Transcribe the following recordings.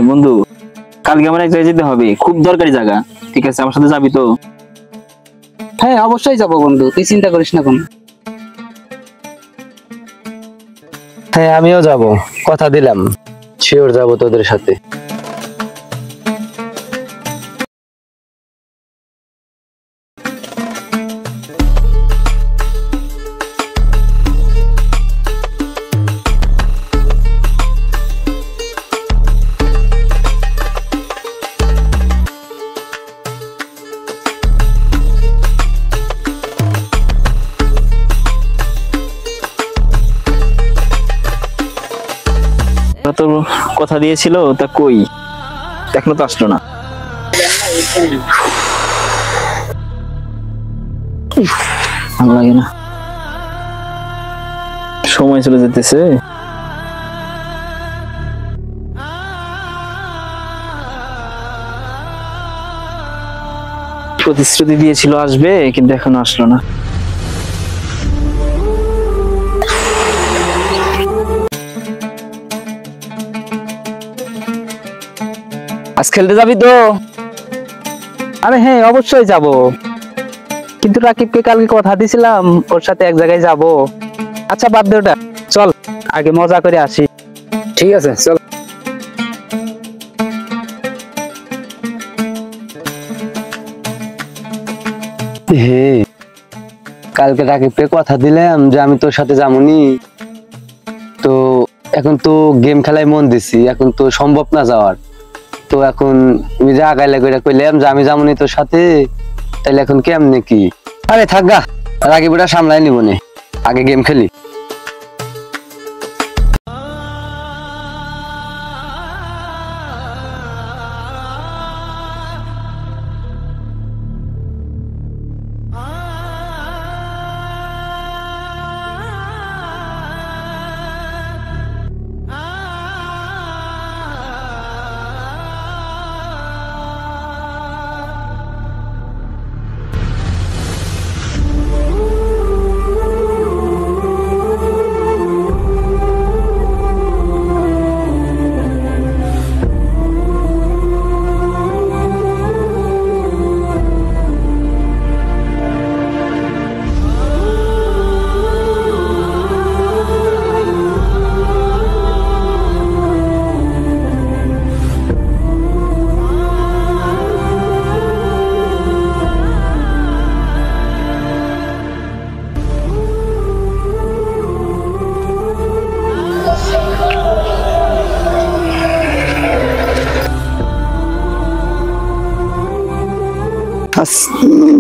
বন্ধু, কালকে আমার এক জায়গায় যেতে হবে, খুব দরকারি জায়গা। ঠিক আছে, আমার সাথে যাবি তো? হ্যাঁ অবশ্যই যাবো বন্ধু, তুই চিন্তা করিস না কোনো। হ্যাঁ আমিও যাব, কথা দিলাম, শিওর যাবো তোদের সাথে। তো কথা দিয়েছিল, তা কই? এখনো তো আসলো না। ভালো লাগে না, সময় চলে যেতেছে। প্রতিশ্রুতি দিয়েছিল আসবে, কিন্তু এখনো আসলো না। আজ খেলতে যাবি তো? আরে হ্যাঁ অবশ্যই যাব, কিন্তু রাকিবকে কালকে কথা দিছিলাম ওর সাথে এক জায়গায় যাব। আচ্ছা বাদ দে ওটা, চল আগে মজা করে আসি। ঠিক আছে চল। হে, কালকে রাকিবকে কথা দিলাম যে আমি তোর সাথে যামুনি, তো এখন তো গেম খেলায় মন দিছি, এখন তো সম্ভব না যাওয়ার। তো এখন আমি যা আগাইলে করে কইলাম যে আমি যামুনি তোর সাথে, তাইলে এখন কেমনে কি? আরে থাক গা, রাকিবটা সামলাই নিব নে, আগে গেম খেলি।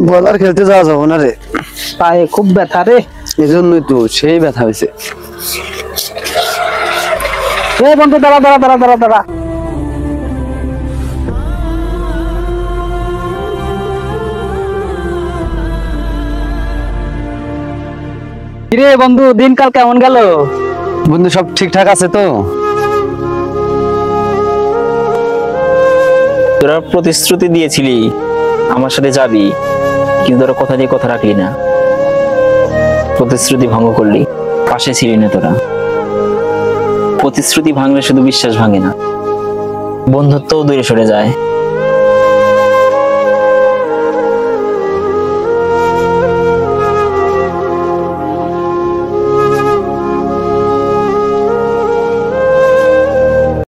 বল আর খেলতে যাওয়া যাবো না রে, পায়ে খুব ব্যথা রে। এই জন্যই তো সেই ব্যথা হয়েছে। এই বন্ধু দাঁড়া দাঁড়া দাঁড়া দাঁড়া দাঁড়া। কিরে বন্ধু, দিনকাল কেমন গেল? বন্ধু সব ঠিকঠাক আছে তো? তোরা প্রতিশ্রুতি দিয়েছিলি আমার সাথে যাবি, কিন্তু তোরা কথা দিয়ে কথা রাখলি না, প্রতিশ্রুতি ভঙ্গ করলি, পাশে ছিলি না তোরা। প্রতিশ্রুতি ভাঙলে শুধু বিশ্বাস ভাঙে না, বন্ধুত্বও দূরে সরে যায়।